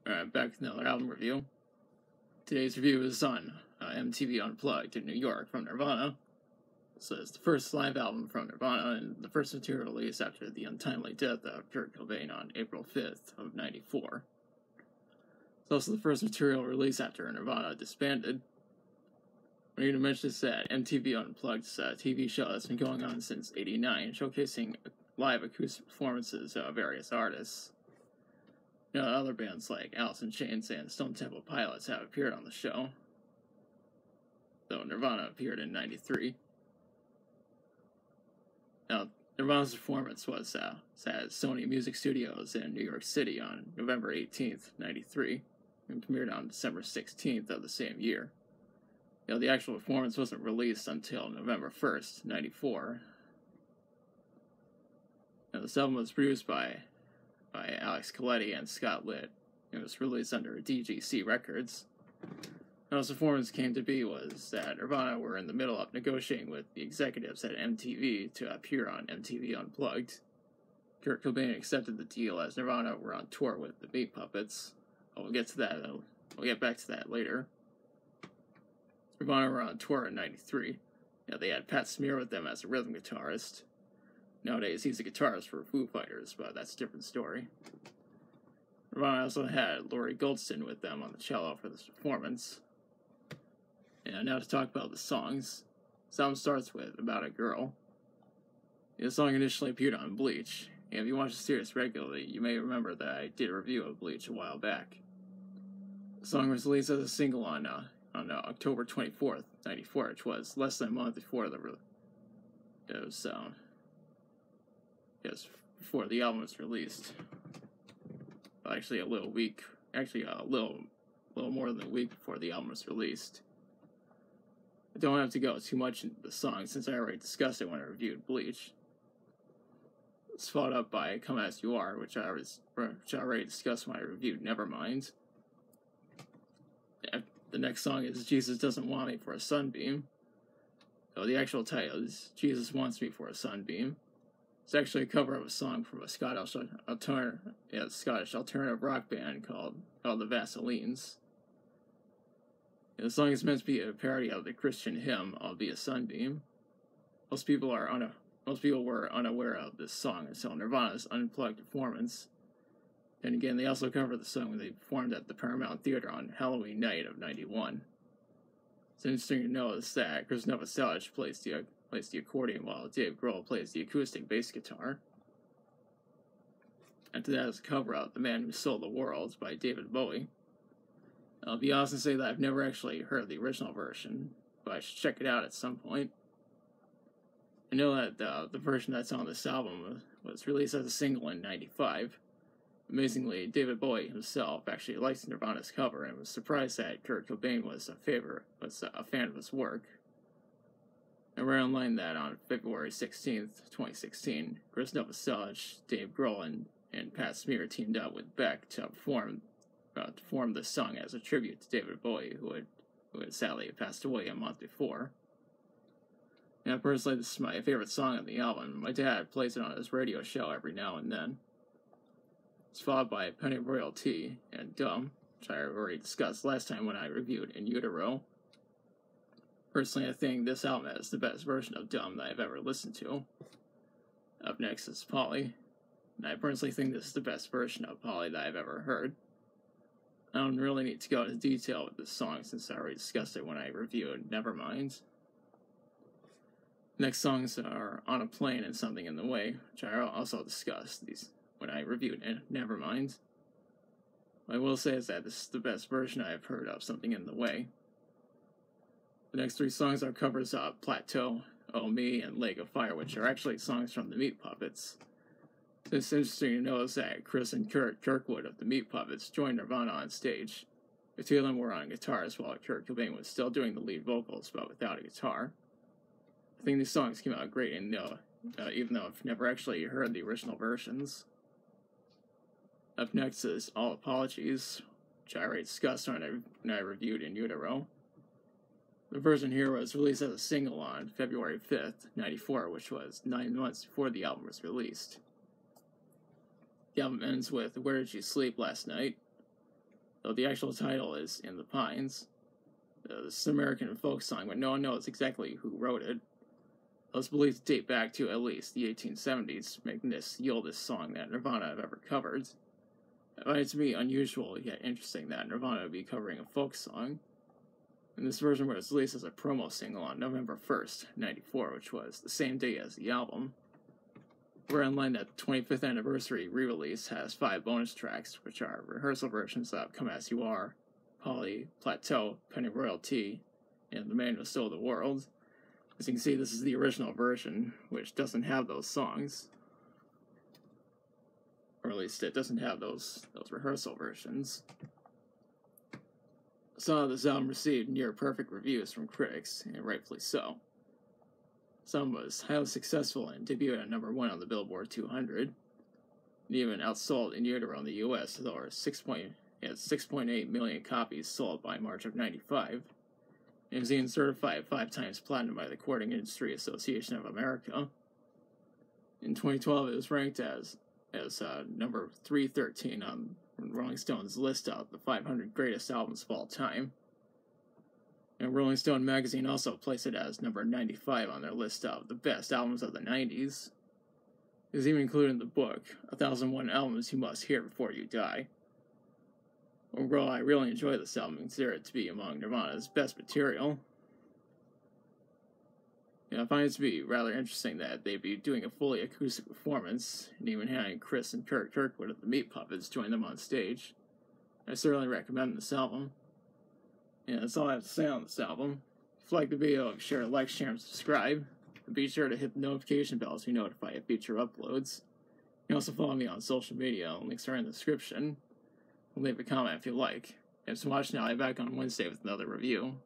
Alright, back with another album review. Today's review is on MTV Unplugged in New York from Nirvana. So it's the first live album from Nirvana and the first material release after the untimely death of Kurt Cobain on April 5th of '94. It's also the first material release after Nirvana disbanded. I need to mention this that MTV Unplugged is a TV show that's been going on since '89, showcasing live acoustic performances of various artists. Other bands like Alice in Chains and Stone Temple Pilots have appeared on the show, though Nirvana appeared in '93. Now, Nirvana's performance was at Sony Music Studios in New York City on November 18th, '93, and premiered on December 16th of the same year. The actual performance wasn't released until November 1st, '94. This album was produced by Alex Coletti and Scott Litt. It was released under DGC Records. How this performance came to be was that Nirvana were in the middle of negotiating with the executives at MTV to appear on MTV Unplugged. Kurt Cobain accepted the deal as Nirvana were on tour with the Meat Puppets. We'll get to that. We'll get back to that later. Nirvana were on tour in '93. They had Pat Smear with them as a rhythm guitarist. Nowadays, he's a guitarist for Foo Fighters, but that's a different story. Nirvana also had Laurie Goldston with them on the cello for this performance. And now to talk about the songs. The song starts with About a Girl. The song initially appeared on Bleach, and if you watch the series regularly, you may remember that I did a review of Bleach a while back. The song was released as a single on October 24th, '94, which was less than a month before before the album was released. Actually, a little more than a week before the album was released. I don't have to go too much into the song since I already discussed it when I reviewed Bleach. It's followed up by Come As You Are, which I already discussed when I reviewed Nevermind. The next song is Jesus Doesn't Want Me for a Sunbeam. So the actual title is Jesus Wants Me for a Sunbeam. It's actually a cover of a song from a Scottish alternative rock band called the Vaselines. The song is meant to be a parody of the Christian hymn "I'll Be a Sunbeam." Most people were unaware of this song until Nirvana's Unplugged performance. And again, they also covered the song when they performed at the Paramount Theater on Halloween night of '91. It's interesting to notice that Chris Novoselic plays the accordion while Dave Grohl plays the acoustic bass guitar. After that is a cover of The Man Who Sold the World by David Bowie. I'll be honest and say that I've never actually heard the original version, but I should check it out at some point. I know that the version that's on this album was released as a single in '95. Amazingly, David Bowie himself actually likes Nirvana's cover and was surprised that Kurt Cobain was a fan of his work. I read online that on February 16th, 2016, Chris Novoselic, Dave Grohl, and Pat Smear teamed up with Beck to perform this song as a tribute to David Bowie, who had sadly passed away a month before. Now, personally, this is my favorite song on the album. My dad plays it on his radio show every now and then. It's followed by Penny Royalty and Dumb, which I already discussed last time when I reviewed In Utero. Personally, I think this album has the best version of Dumb that I've ever listened to. Up next is Polly, and I personally think this is the best version of Polly that I've ever heard. I don't really need to go into detail with this song since I already discussed it when I reviewed Nevermind. Next songs are On a Plane and Something in the Way, which I also discussed when I reviewed Nevermind. What I will say is that this is the best version I have heard of Something in the Way. The next three songs are covers of Plateau, Oh Me, and Lake of Fire, which are actually songs from the Meat Puppets. It's interesting to notice that Chris and Kurt Kirkwood of the Meat Puppets joined Nirvana on stage. The two of them were on guitars while Kurt Cobain was still doing the lead vocals, but without a guitar. I think these songs came out great, and even though I've never actually heard the original versions. Up next is All Apologies, which I already discussed when I reviewed In Utero. The version here was released as a single on February 5th, '94, which was 9 months before the album was released. The album ends with Where Did You Sleep Last Night? though the actual title is In the Pines. This is an American folk song, but no one knows exactly who wrote it. Those beliefs date back to at least the 1870s, making this the oldest song that Nirvana have ever covered. I find it to be unusual yet interesting that Nirvana would be covering a folk song. And this version was released as a promo single on November 1st, 1994, which was the same day as the album. We're in line that the 25th anniversary re-release has 5 bonus tracks, which are rehearsal versions of Come As You Are, Polly, Plateau, Penny Royalty, and The Man Who Stole the World. As you can see, this is the original version, which doesn't have those songs. Or at least it doesn't have those rehearsal versions. Some of this album received near-perfect reviews from critics, and rightfully so. Some was highly successful and debuted at number 1 on the Billboard 200, and even outsold in utero in the US, though it had 6.8 million copies sold by March of '95. It was even certified 5 times platinum by the Recording Industry Association of America. In 2012, it was ranked as number 313 on Rolling Stone's list of the 500 greatest albums of all time. And Rolling Stone magazine also placed it as number 95 on their list of the best albums of the 90s. It was even included in the book, 1001 Albums You Must Hear Before You Die. Overall, I really enjoy this album and consider it to be among Nirvana's best material. I find it to be rather interesting that they'd be doing a fully acoustic performance, and even having Chris and Kurt Kirkwood of the Meat Puppets join them on stage. I certainly recommend this album. And that's all I have to say on this album. If you like the video, be sure to like, share, and subscribe. And be sure to hit the notification bell so you notify of future uploads. You can also follow me on social media, links are in the description. Leave a comment if you like. Thanks for watching. I'll be back on Wednesday with another review.